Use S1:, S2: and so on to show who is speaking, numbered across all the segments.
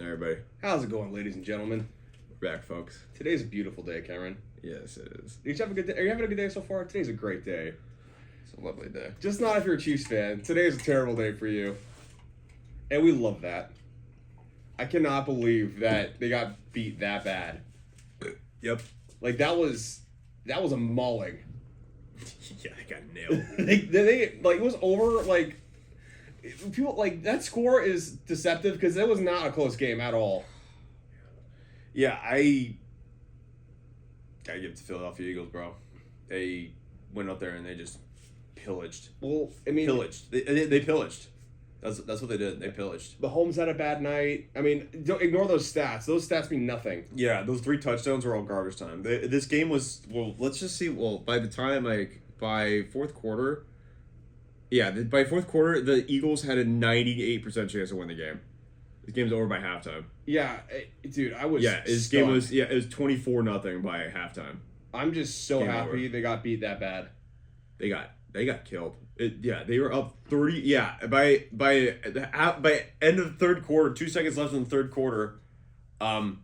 S1: Everybody,
S2: How's it going, ladies and gentlemen?
S1: we're back, folks.
S2: Today's a beautiful day, Cameron.
S1: Yes, it is.
S2: Did you have a good day? Are you having a good day so far? Today's a great day.
S1: It's a lovely day.
S2: Just not if you're a Chiefs fan. Today's a terrible day for you. And we love that. I cannot believe that they got beat that bad.
S1: Yep.
S2: Like, that was a mauling.
S1: Yeah, they got nailed.
S2: Like, it was over, like, people, like, that score is deceptive because it was not a close game at all.
S1: Yeah, I gotta give it to Philadelphia Eagles, bro. They went out there and they just pillaged.
S2: Well, I mean,
S1: Pillaged. They pillaged. That's what they did. They pillaged.
S2: Mahomes had a bad night. I mean, don't ignore those stats. Those stats mean nothing.
S1: Yeah, those 3 touchdowns were all garbage time. This game was, well, let's just see. Well, by the time, by fourth quarter, by fourth quarter, the Eagles had a 98% chance to win the game. The game's over by halftime.
S2: Yeah, dude, I was.
S1: Yeah, this game was. Yeah, it was 24-0 by halftime.
S2: I'm just so
S1: Game
S2: happy
S1: over.
S2: they got beat that bad.
S1: They got killed. They were up 30. Yeah, by end of the third quarter, 2 seconds left in the third quarter. 34-0.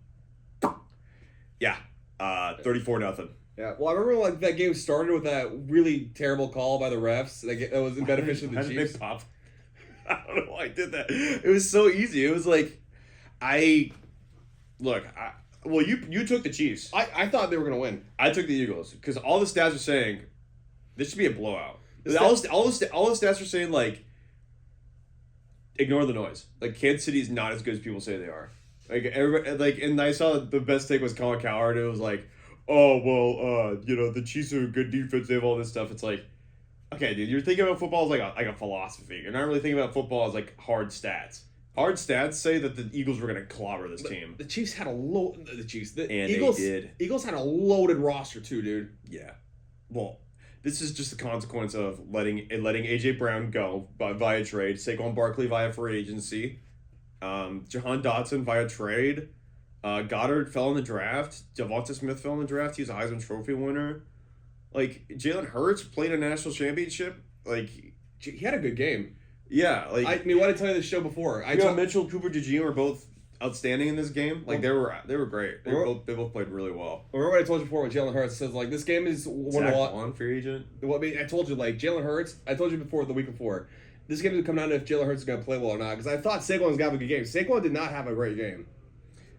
S2: Yeah, well, I remember like that game started with that really terrible call by the refs. Like, that was beneficial to the
S1: How did
S2: Chiefs.
S1: they pop? I don't know why I did that. It was so easy. It was like, you took the Chiefs.
S2: I thought they were gonna win.
S1: I took the Eagles because all the stats are saying this should be a blowout.
S2: The
S1: All the stats are saying, like, ignore the noise. Like, Kansas City is not as good as people say they are. Like, everybody, like, and I saw the best take was Colin Cowherd. It was like, oh well, the Chiefs are a good defense. They have all this stuff. It's like, okay, dude, you're thinking about football as like a philosophy. You're not really thinking about football as like hard stats. Hard stats say that the Eagles were going to clobber this team.
S2: The Chiefs had a the
S1: Eagles
S2: did. Eagles had a loaded roster too, dude.
S1: Yeah. Well, this is just the consequence of letting AJ Brown go via trade, Saquon Barkley via free agency, Jahan Dotson via trade, Goddard fell in the draft, Devonta Smith fell in the draft. He's a Heisman Trophy winner. Like, Jalen Hurts played a national championship. Like,
S2: He had a good game.
S1: yeah, like
S2: I mean, what did I tell you this show before?
S1: Mitchell, Cooper, DeGene were both outstanding in this game. Like, they were great. They both played really well.
S2: Remember what I told you before with Jalen Hurts? Says like this game is one
S1: Zach
S2: a lot.
S1: Bond, free agent.
S2: Well, I mean, I told you like Jalen Hurts. I told you before the week before. This game is come down to if Jalen Hurts is going to play well or not. Because I thought Saquon was going to have a good game. Saquon did not have a great game.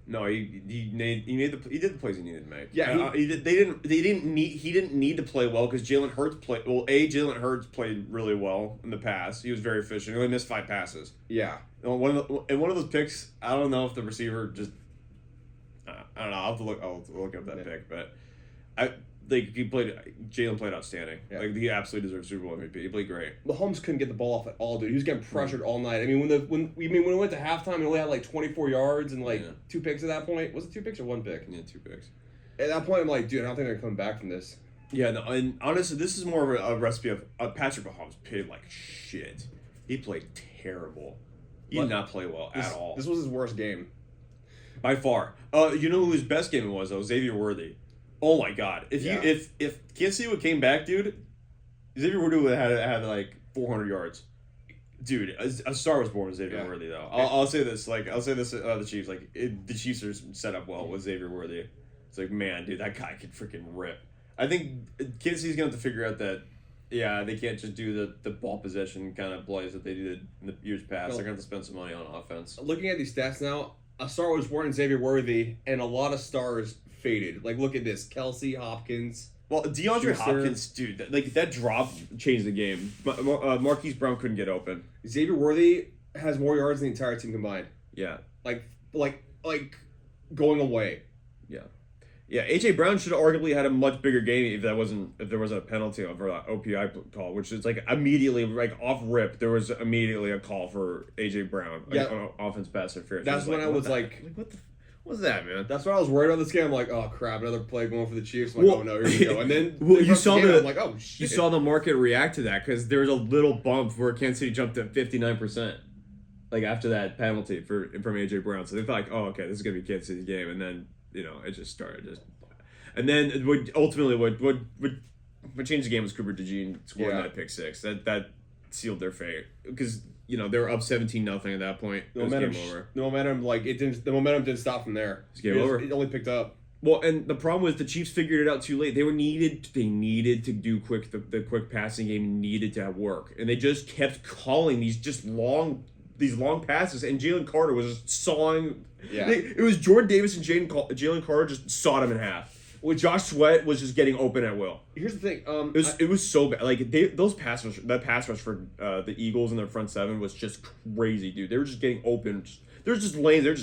S1: No, he did the plays he needed to make.
S2: Yeah,
S1: he didn't need to play well because Jalen Hurts played well. Jalen Hurts played really well in the pass. He was very efficient. He only missed 5 passes.
S2: Yeah.
S1: One of those picks, I don't know if the receiver just, I don't know. I'll look up that pick, but Jalen played outstanding.
S2: Yeah.
S1: Like, he absolutely deserves Super Bowl MVP. He played great.
S2: Mahomes couldn't get the ball off at all, dude. He was getting pressured all night. I mean, when we went to halftime, he only had like 24 yards and like 2 picks at that point. Was it 2 picks or 1 pick?
S1: Yeah, 2 picks.
S2: At that point, I'm like, dude, I don't think they're coming back from this.
S1: Yeah, no, and honestly, this is more of a recipe of Patrick Mahomes played like shit. He played terrible. He did not play well at all.
S2: This was his worst game.
S1: By far. You know who his best game was, though? Xavier Worthy. Oh my God! If Kansas City would came back, dude, Xavier Worthy would have had like 400 yards. Dude, a star was born with Xavier Worthy, though. I'll say this, the Chiefs, the Chiefs are set up well with Xavier Worthy. It's like, man, dude, that guy could freaking rip. I think Kansas City's going to have to figure out that, yeah, they can't just do the ball possession kind of plays that they did in the years past. They're going to have to spend some money on offense.
S2: Looking at these stats now, a star was born in Xavier Worthy, and a lot of stars faded. Like, look at this. Kelsey, Hopkins.
S1: Well, DeAndre
S2: Schuster.
S1: Hopkins, dude, that drop changed the game. Marquise Brown couldn't get open.
S2: Xavier Worthy has more yards than the entire team combined.
S1: Yeah.
S2: Like going away.
S1: Yeah. Yeah, AJ Brown should have arguably had a much bigger game if there wasn't a penalty for that OPI call, which is like immediately, like off rip, there was immediately a call for AJ Brown, on offense pass interference.
S2: That's when I was like,
S1: what the what's that, man?
S2: That's why I was worried about this game. I'm like, oh crap, another play going for the Chiefs. I'm like, oh no, here we go. And then
S1: you saw
S2: I'm like, oh shit.
S1: You saw the market react to that because there was a little bump where Kansas City jumped to 59%, like after that penalty from AJ Brown. So they thought, like, oh okay, this is gonna be Kansas City's game, and then it just started and then what ultimately what changed the game was Cooper DeGene scoring that pick six. That sealed their fate because they were up 17-0 at that point. It was game over.
S2: The momentum didn't stop from there.
S1: It's game over.
S2: It only picked up.
S1: Well, and the problem was the Chiefs figured it out too late. They needed to do the quick passing game needed to have work, and they just kept calling these long passes, and Jalen Carter was just sawing.
S2: Yeah,
S1: it was Jordan Davis and Jalen Carter just sawed him in half. Well, Josh Sweat was just getting open at will.
S2: Here's the thing.
S1: It was so bad. Like that pass rush for the Eagles in their front seven was just crazy, dude. They were just getting open. They're just lanes. They're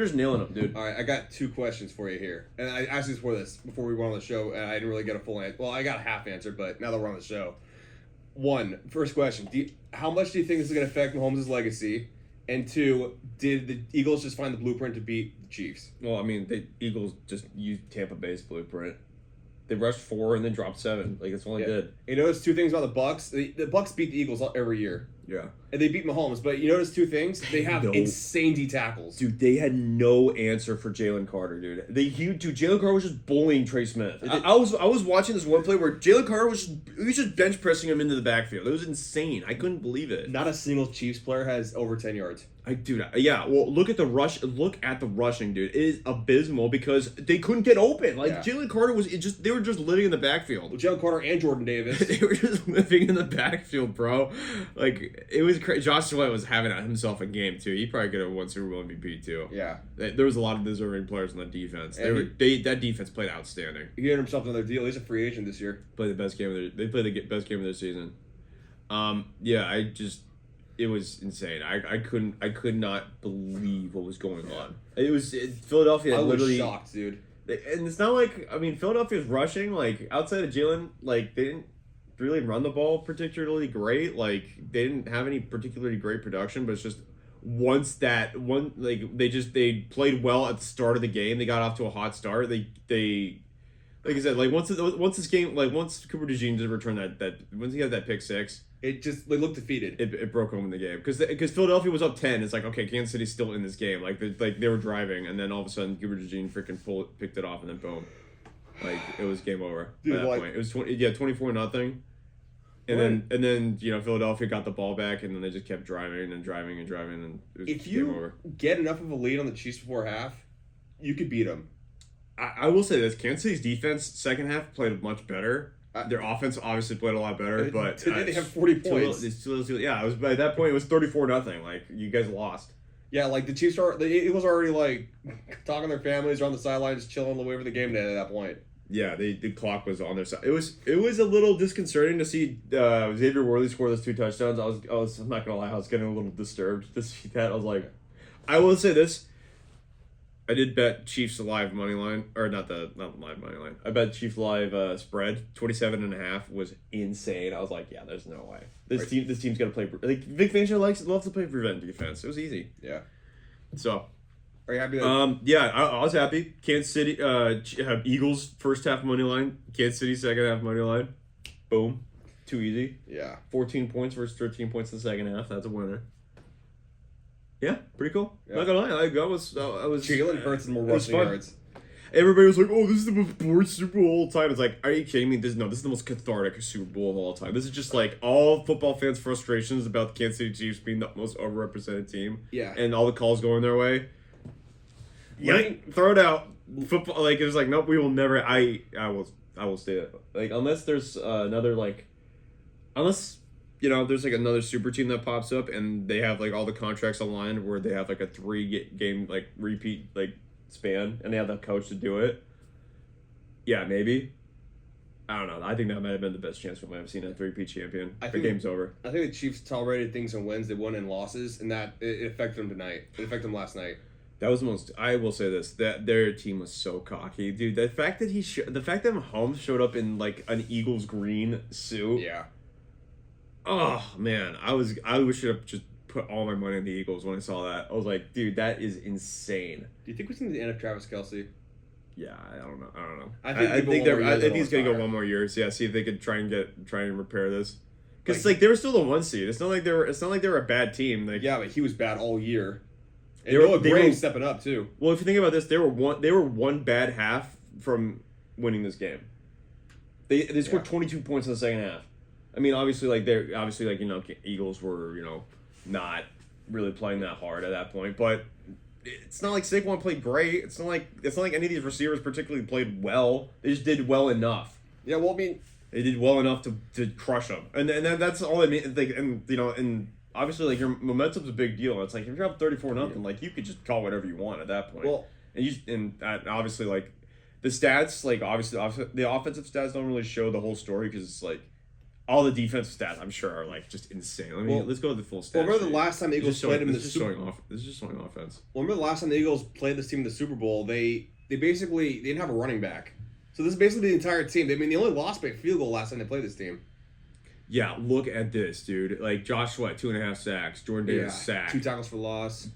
S1: just nailing them, dude.
S2: All right, I got 2 questions for you here, and I asked this before we went on the show, and I didn't really get a full answer. Well, I got a half answer, but now that we're on the show, first question: how much do you think this is going to affect Mahomes' legacy? And 2, did the Eagles just find the blueprint to beat the Chiefs?
S1: Well, I mean, the Eagles just used Tampa Bay's blueprint. They rushed 4 and then dropped 7. Like, that's all they did.
S2: You notice 2 things about the Bucks. The Bucks beat the Eagles every year.
S1: Yeah.
S2: And they beat Mahomes, but you notice 2 things. They have insane D tackles.
S1: Dude, they had no answer for Jalen Carter, dude. Jalen Carter was just bullying Trey Smith. I was watching this one play where Jalen Carter was just bench pressing him into the backfield. It was insane. I couldn't believe it.
S2: Not a single Chiefs player has over 10 yards.
S1: Yeah. Well, look at the rush. Look at the rushing, dude. It is abysmal because they couldn't get open. Jalen Carter they were just living in the backfield.
S2: Well, Jalen Carter and Jordan Davis.
S1: They were just living in the backfield, bro. Like, it was crazy. Josh Sweat was having himself a game too. He probably could have won Super Bowl MVP too.
S2: Yeah.
S1: There was a lot of deserving players on that defense. That defense played outstanding.
S2: He had himself another deal. He's a free agent this year.
S1: They played the best game of their season. It was insane. I could not believe what was going on. Philadelphia.
S2: I was
S1: literally
S2: shocked, dude.
S1: And it's not like Philadelphia's rushing outside of Jalen. They didn't really run the ball particularly great. They didn't have any particularly great production, but it's just they played well at the start of the game. They got off to a hot start. They like I said, once this game, once Cooper DeJean did return once he had that pick 6.
S2: They looked defeated.
S1: It broke home in the game because Philadelphia was up 10. It's like, okay, Kansas City's still in this game. They were driving, and then all of a sudden, Cooper DeJean picked it off, and then boom, it was game over. Dude, at that point, it was 24-0, and then Philadelphia got the ball back, and then they just kept driving and driving and driving, and it was game over.
S2: If you get enough of a lead on the Chiefs before half, you could beat them.
S1: I will say this: Kansas City's defense second half played much better. Their offense obviously played a lot better, but
S2: today they have 40 points.
S1: It was by that point it was 34-0. You guys lost.
S2: Yeah, the Chiefs the Eagles are already talking to their families, are on the sidelines, chilling away for the game day at that point.
S1: Yeah, the clock was on their side. It was a little disconcerting to see Xavier Worthy score those 2 touchdowns. I'm not gonna lie, I was getting a little disturbed to see that. I was like, I will say this. I did bet Chiefs live money line, or not live money line. I bet Chiefs live spread 27.5 was insane. I was like, yeah, there's no way. This team's gonna play. Vic Fangio loves to play prevent defense. It was easy.
S2: Yeah.
S1: So,
S2: are you happy?
S1: Yeah, I was happy. Kansas City, Eagles first half money line. Kansas City second half money line. Boom, too easy.
S2: Yeah.
S1: 14 points versus 13 points in the second half. That's a winner. Yeah, pretty cool.
S2: Yeah.
S1: Not gonna lie, I was.
S2: Jalen Hurts and more rushing yards.
S1: Everybody was like, "Oh, this is the most boring Super Bowl of all time." It's like, are you kidding me? This is the most cathartic Super Bowl of all time. This is just all football fans' frustrations about the Kansas City Chiefs being the most overrepresented team.
S2: Yeah.
S1: And all the calls going their way. Yeah, throw it out. Football, it was nope, we will never. I will stay that. Unless there's unless. There's another super team that pops up and they have all the contracts aligned where they have a 3-game repeat span and they have that coach to do it. Yeah, maybe. I don't know. I think that might have been the best chance we might have seen a 3-peat champion. The game's over.
S2: I think the Chiefs tolerated things and wins. They won and losses, and that it affected them tonight. It affected them last night.
S1: That was the most. I will say this: that their team was so cocky, dude. The fact that Mahomes showed up in an Eagles green suit.
S2: Yeah.
S1: Oh man, I should have just put all my money on the Eagles when I saw that. I was like, dude, that is insane.
S2: Do you think we've seen the end of Travis Kelce?
S1: Yeah, I don't know.
S2: I
S1: think he's gonna go 1 more year. So yeah, see if they could try and repair this. Because they were still the 1 seed. It's not like they were a bad team.
S2: Yeah, but he was bad all year. And Noah Gray stepping up too.
S1: Well, if you think about this, they were one bad half from winning this game. They scored 22 points in the second half. I mean, obviously, like Eagles were not really playing that hard at that point, but it's not like Saquon played great. It's not like any of these receivers particularly played well. They just did well enough.
S2: Yeah, well, I mean,
S1: they did well enough to crush them, and that's all I mean. And obviously, like, your momentum's a big deal. It's like if you're up 34-0, like, you could just call whatever you want at that point.
S2: Well,
S1: and obviously, like, the stats, like, obviously the offensive stats don't really show the whole story because it's like all the defensive stats, I'm sure, are like just insane. Let's go to the full stats.
S2: Well, remember the last time the Eagles played them in the Super Bowl?
S1: This is just showing offense.
S2: Well, remember the last time the Eagles played this team in the Super Bowl? They basically didn't have a running back. So this is basically the entire team. I mean, they only lost by a field goal last time they played this team.
S1: Yeah, look at this, dude. Like, Josh Sweat, 2.5 sacks. Jordan Davis, sack.
S2: 2 tackles for loss.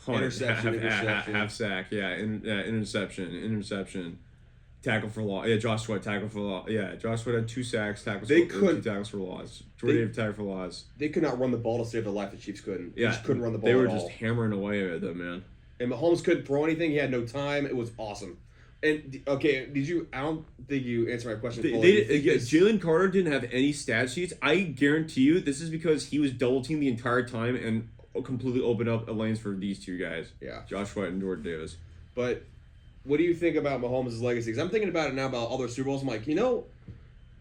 S1: Interception. Half sack. Yeah, interception. Tackle for loss. Yeah, Josh Sweat, tackle for loss. Yeah, Josh Sweat had 2 sacks. 2 tackles for loss. Jordan Davis, tackle for loss.
S2: They could not run the ball to save their life. The Chiefs couldn't. They just couldn't run the ball.
S1: They were just hammering away at them, man.
S2: And Mahomes couldn't throw anything. He had no time. It was awesome. And okay, I don't think you answered my question.
S1: Jalen Carter didn't have any stat sheets. I guarantee you, this is because he was double teamed the entire time and completely opened up lanes for these 2 guys.
S2: Yeah,
S1: Josh Sweat and Jordan Davis.
S2: But what do you think about Mahomes' legacy? Because I'm thinking about it now about other Super Bowls. I'm like, the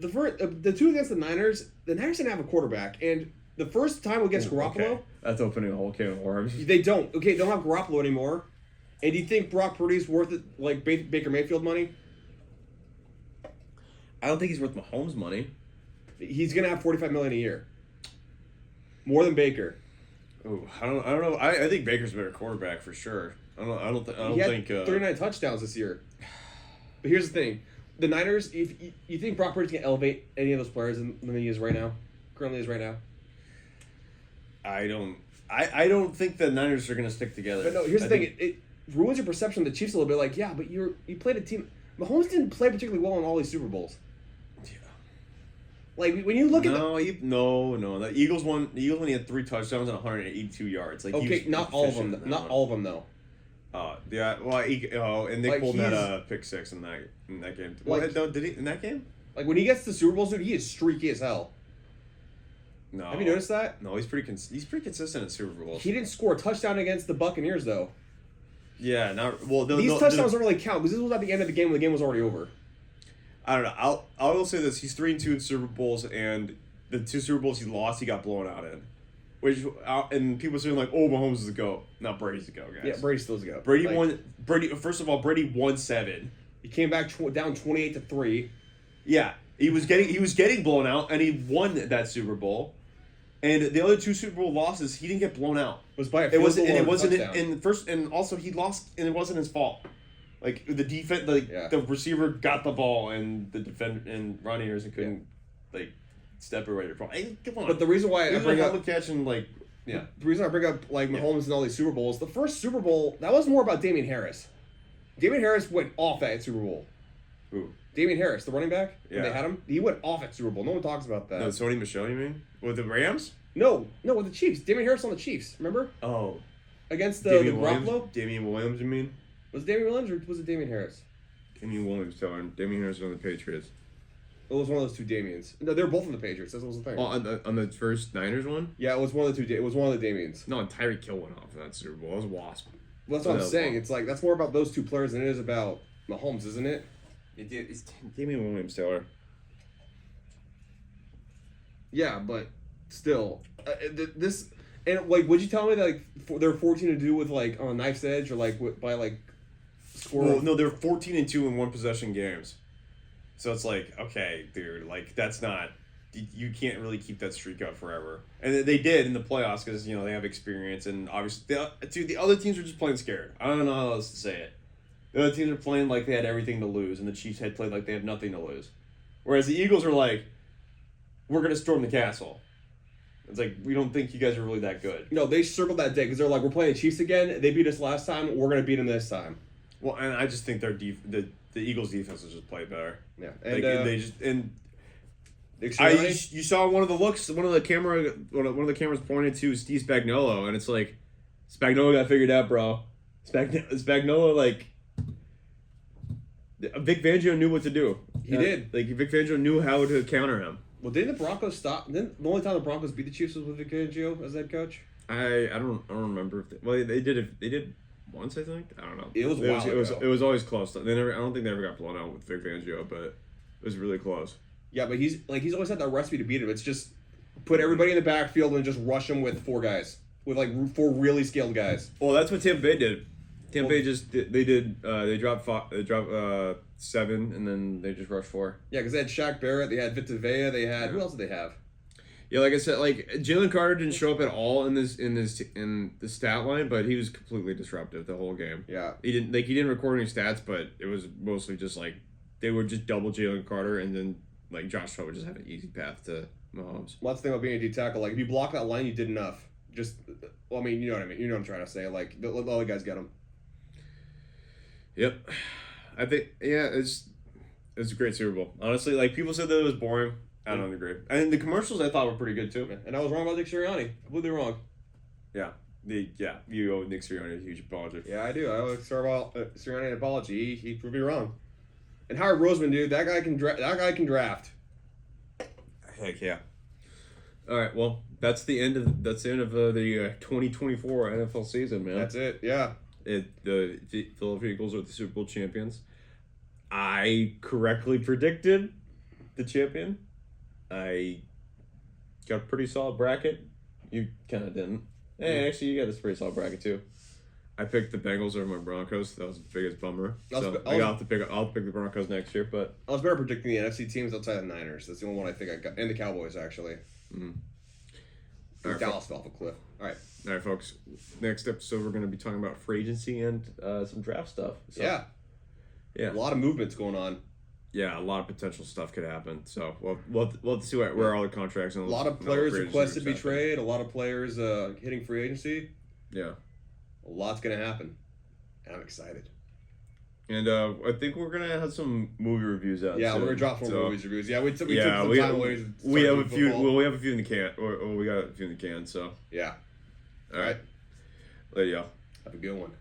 S2: 2 against the Niners didn't have a quarterback, and the first time against Garoppolo,
S1: okay. That's opening a whole can of worms.
S2: They don't have Garoppolo anymore. And do you think Brock Purdy's worth it, like Baker Mayfield money?
S1: I don't think he's worth Mahomes money.
S2: He's gonna have $45 million a year, more than Baker.
S1: Ooh, I don't know. I think Baker's a better quarterback for sure. I don't think
S2: 39 touchdowns this year. But here's the thing: the Niners. If you think Brock Purdy's gonna elevate any of those players than he is right now, currently is right now.
S1: I don't think the Niners are gonna stick together.
S2: But no, here's the thing: it ruins your perception of the Chiefs a little bit. Like, yeah, but you played a team. Mahomes didn't play particularly well in all these Super Bowls.
S1: Yeah.
S2: Like, when you look at
S1: no. The Eagles won. The Eagles only had 3 touchdowns and 182 yards. Like,
S2: okay, not all of them. Not all of them though.
S1: Yeah. Well, and Nick Bolton had a pick 6 in that game. Like, did he in that game?
S2: Like, when he gets to Super Bowls, dude, he is streaky as hell.
S1: No.
S2: Have you noticed that?
S1: No, he's pretty consistent in Super Bowls.
S2: He didn't score a touchdown against the Buccaneers though.
S1: Yeah,
S2: these touchdowns don't really count because this was at the end of the game when the game was already over.
S1: I don't know. I will say this: he's 3-2 in Super Bowls, and the 2 Super Bowls he lost, he got blown out in. And people saying like, "Oh, Mahomes is the GOAT." Not Brady's the GOAT, guys.
S2: Yeah, Brady's still the GOAT.
S1: Brady won. First of all, Brady won 7.
S2: He came back down 28-3.
S1: Yeah, he was getting blown out, and he won that Super Bowl. And the other 2 Super Bowl losses, he didn't get blown out.
S2: It was by a field goal and it wasn't
S1: in first, and also he lost, and it wasn't his fault. Like, the defense, the receiver got the ball, and the defender and Ron Anderson couldn't step away from. Hey, come on.
S2: But the reason why I bring up
S1: catching
S2: the reason I bring up Mahomes and all these Super Bowls, the first Super Bowl that was more about Damian Harris. Damian Harris went off at Super Bowl.
S1: Who?
S2: Damian Harris, the running back.
S1: Yeah.
S2: They had him. He went off at Super Bowl. No one talks about that.
S1: No, Sony Michel, you mean? With the Rams?
S2: No, with the Chiefs. Damian Harris on the Chiefs. Remember?
S1: Oh.
S2: Against the
S1: Garoppolo? Damian Williams, you mean?
S2: Was it Damian Williams or was it Damian Harris?
S1: Damian Williams, Damian Harris on the Patriots.
S2: It was one of those 2 Damians. No, they were both on the Patriots. That was the thing.
S1: Oh, on the first Niners one?
S2: Yeah, it was one of the 2. It was one of the Damians.
S1: No, Tyreek Hill went off in that Super Bowl. It was a Wasp.
S2: Well, that's what I'm saying. It's like that's more about those 2 players than it is about Mahomes, isn't it?
S1: It's Damian Williams, Taylor.
S2: Yeah, but still, this and would you tell me that they're 14-2 with on a knife's edge or by score?
S1: Well, no, they're 14-2 in 1 possession games. So it's like, okay, dude, that's not. You can't really keep that streak up forever. And they did in the playoffs because they have experience and obviously the other teams were just playing scared. I don't know how else to say it. The other teams are playing like they had everything to lose, and the Chiefs had played like they had nothing to lose. Whereas the Eagles are like, we're going to storm the castle. It's like, we don't think you guys are really that good.
S2: No, they circled that day because they're like, we're playing the Chiefs again. They beat us last time. We're going to beat them this time.
S1: Well, and I just think the Eagles' defense has just played better.
S2: Yeah,
S1: and you saw one of the looks, one of the cameras pointed to Steve Spagnuolo, and it's like, Spagnuolo got figured out, bro. Spagnuolo Vic Fangio knew what to do.
S2: He did.
S1: Like Vic Fangio knew how to counter him.
S2: Well, didn't the Broncos stop? Didn't the only time the Broncos beat the Chiefs was with Vic Fangio as head coach?
S1: I don't remember. They did once, I think. I don't know.
S2: It was wild.
S1: It was always close. They never. I don't think they ever got blown out with Vic Fangio, but it was really close.
S2: Yeah, but he's always had that recipe to beat him. It's just put everybody in the backfield and just rush them with 4 guys, with like 4 really skilled guys.
S1: Well, that's what Tampa Bay did. Tampa Bay they dropped 7 and then they just rushed 4.
S2: Yeah, because they had Shaq Barrett, they had Vita Vea, they had who else did they have?
S1: Yeah, like I said, like Jalen Carter didn't show up at all in the stat line, but he was completely disruptive the whole game.
S2: Yeah,
S1: he didn't record any stats, but it was mostly just like they would just double Jalen Carter, and then like Josh Hill would just have an easy path to Mahomes.
S2: Well, that's the thing about being a D tackle. Like if you block that line, you did enough. Just, well, I mean, you know what I mean. You know what I'm trying to say. Like the other guys get them.
S1: Yep, I think it's a great Super Bowl. Honestly, like people said that it was boring. I don't agree. And the commercials I thought were pretty good too.
S2: Yeah. And I was wrong about Nick Sirianni. Completely wrong.
S1: Yeah. You owe Nick Sirianni a huge apology.
S2: Yeah, I do. I owe Sirianni an apology. He proved me wrong. And Howard Roseman, dude, that guy can draft.
S1: Heck yeah. All right, well, that's the end of the 2024 NFL season, man.
S2: That's it. Yeah.
S1: The Philadelphia Eagles are the Super Bowl champions. I correctly predicted the champion. I got a pretty solid bracket. You kind of didn't. Hey, actually, you got this pretty solid bracket too. I picked the Bengals over my Broncos. That was the biggest bummer. I'll have to pick the Broncos next year, but
S2: I was better predicting the NFC teams outside the Niners. That's the only one I think I got, and the Cowboys actually.
S1: Mm-hmm.
S2: Right, Dallas fell off a cliff. All right,
S1: folks. Next episode, we're going to be talking about free agency and some draft stuff. So,
S2: yeah. A lot of movements going on.
S1: Yeah, a lot of potential stuff could happen. So we'll have to see where all the contracts and
S2: a lot of players requested to be traded. A lot of players hitting free agency.
S1: Yeah,
S2: a lot's gonna happen, and I'm excited.
S1: And I think we're gonna have some movie reviews out.
S2: Yeah,
S1: soon.
S2: we're gonna drop some movies reviews. Yeah, we took some
S1: we
S2: time away.
S1: We have a few. Well, we have a few in the can. Or we got a few in the can. So
S2: yeah.
S1: All right. Later, y'all.
S2: Have a good one.